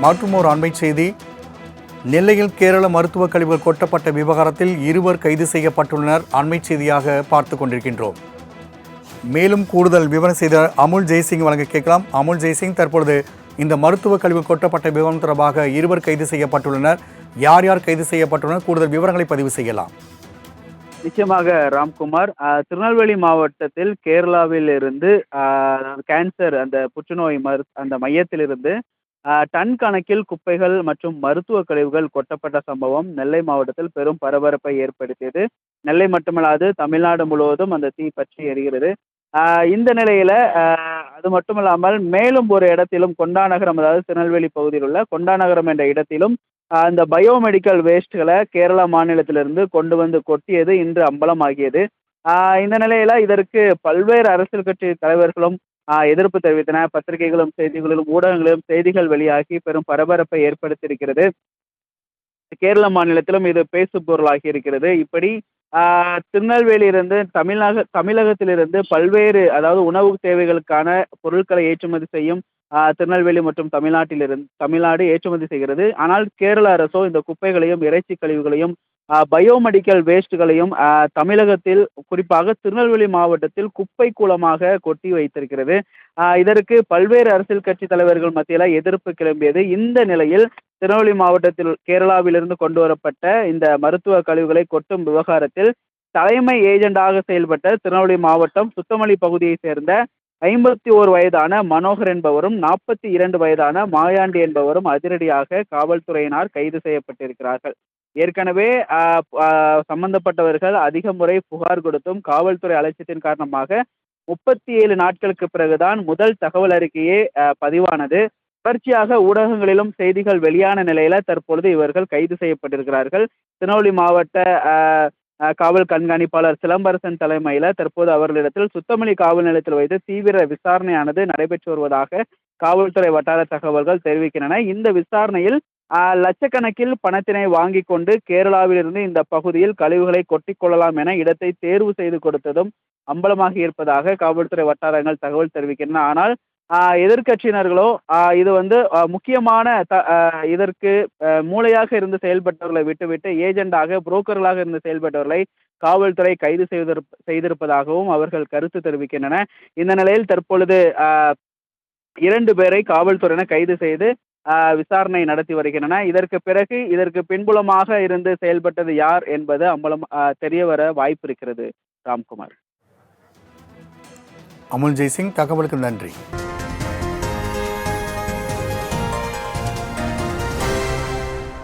மற்றும் ஒரு அண்மை செய்தி. நெல்லையில் கேரள மருத்துவ கழிவுகள் கொட்டப்பட்ட விவகாரத்தில் 2 கைது செய்யப்பட்டுள்ளனர். அண்மை செய்தியாக பார்த்து கொண்டிருக்கின்றோம். மேலும் கூடுதல் விவரம் செய்த அமுல் ஜெய்சிங் வழங்க கேட்கலாம். அமுல் ஜெய்சிங், தற்பொழுது இந்த மருத்துவ கழிவு கொட்டப்பட்ட விவகாரம் தொடர்பாக 2 கைது செய்யப்பட்டுள்ளனர். யார் யார் கைது செய்யப்பட்டுள்ளனர்? கூடுதல் விவரங்களை பதிவு செய்யலாம். நிச்சயமாக ராம்குமார், திருநெல்வேலி மாவட்டத்தில் கேரளாவில் இருந்து கேன்சர் அந்த புற்றுநோய் அந்த மையத்திலிருந்து டன் கணக்கில் குப்பைகள் மற்றும் மருத்துவ கழிவுகள் கொட்டப்பட்ட சம்பவம் நெல்லை மாவட்டத்தில் பெரும் பரபரப்பை ஏற்படுத்தியது. நெல்லை மட்டுமல்லாது தமிழ்நாடு முழுவதும் அந்த தீ பற்றி எரிகிறது. இந்த நிலையில அது மட்டுமல்லாமல் மேலும் ஒரு இடத்திலும் கொண்டாநகரம், அதாவது திருநெல்வேலி பகுதியில் உள்ள கொண்டாநகரம் என்ற இடத்திலும் அந்த பயோமெடிக்கல் வேஸ்ட்களை கேரளா மாநிலத்திலிருந்து கொண்டு வந்து கொட்டியது இன்று அம்பலமாகியது. இந்த நிலையில இதற்கு பல்வேறு அரசியல் கட்சி தலைவர்களும் எதிர்ப்பு தெரிவித்தன. பத்திரிகைகளும் செய்திகளிலும் ஊடகங்களிலும் செய்திகள் வெளியாகி பெரும் பரபரப்பை ஏற்படுத்தியிருக்கிறது. கேரள மாநிலத்திலும் இது பேசு பொருளாகி இருக்கிறது. இப்படி திருநெல்வேலியிலிருந்து தமிழகத்திலிருந்து பல்வேறு, அதாவது உணவு தேவைகளுக்கான பொருட்களை ஏற்றுமதி செய்யும் திருநெல்வேலி மற்றும் தமிழ்நாடு ஏற்றுமதி செய்கிறது. ஆனால் கேரள அரசோ இந்த குப்பைகளையும் இறைச்சி கழிவுகளையும் பயோமெடிக்கல் வேஸ்ட்டுகளையும் தமிழகத்தில், குறிப்பாக திருநெல்வேலி மாவட்டத்தில் குப்பை கூலமாக கொட்டி வைத்திருக்கிறது. இதற்கு பல்வேறு அரசியல் கட்சி தலைவர்கள் மத்தியில் எதிர்ப்பு கிளம்பியது. இந்த நிலையில் திருநெல்வேலி மாவட்டத்தில் கேரளாவிலிருந்து கொண்டு வரப்பட்ட இந்த மருத்துவ கழிவுகளை கொட்டும் விவகாரத்தில் தலைமை ஏஜெண்டாக செயல்பட்ட திருநெல்வேலி மாவட்டம் சுத்தமல்லி பகுதியை சேர்ந்த 51 வயதான மனோகர் என்பவரும் 42 வயதான மாயாண்டி என்பவரும் அதிரடியாக காவல்துறையினர் கைது செய்யப்பட்டிருக்கிறார்கள். ஏற்கனவே சம்பந்தப்பட்டவர்கள் அதிக முறை புகார் கொடுத்தும் காவல்துறை அலட்சியத்தின் காரணமாக 37 நாட்களுக்கு பிறகுதான் முதல் தகவல் அறிக்கையே பதிவானது. தொடர்ச்சியாக ஊடகங்களிலும் செய்திகள் வெளியான நிலையில தற்பொழுது இவர்கள் கைது செய்யப்பட்டிருக்கிறார்கள். திருநெல்வேலி மாவட்ட காவல் கண்காணிப்பாளர் சிலம்பரசன் தலைமையில தற்போது அவர்களிடத்தில் சுத்தமல்லி காவல் நிலையத்தில் வைத்து தீவிர விசாரணையானது நடைபெற்று வருவதாக காவல்துறை வட்டார தகவல்கள் தெரிவிக்கின்றன. இந்த விசாரணையில் லட்சக்கணக்கில் பணத்தினை வாங்கி கொண்டு கேரளாவிலிருந்து இந்த பகுதியில் கழிவுகளை கொட்டிக் கொள்ளலாம் என இடத்தை தேர்வு செய்து கொடுத்ததும் அம்பலமாகி இருப்பதாக காவல்துறை வட்டாரங்கள் தகவல் தெரிவிக்கின்றன. ஆனால் எதிர்கட்சியினர்களோ இது முக்கியமான இதற்கு மூளையாக இருந்து செயல்பட்டவர்களை விட்டுவிட்டு ஏஜெண்டாக, புரோக்கர்களாக இருந்து செயல்பட்டவர்களை காவல்துறை கைது செய்திருப்பதாகவும் அவர்கள் கருத்து தெரிவிக்கின்றன. இந்த நிலையில் தற்பொழுது 2 பேரை காவல்துறையினர் கைது செய்து விசாரணை நடத்தி வருகின்றன. இதற்கு பிறகு இதற்கு பின்புலமாக இருந்து செயல்பட்டது யார் என்பது தெரிய வர வாய்ப்பு இருக்கிறது. ராம்குமார். அமுல் ஜெய்சிங், தகவலுக்கு நன்றி.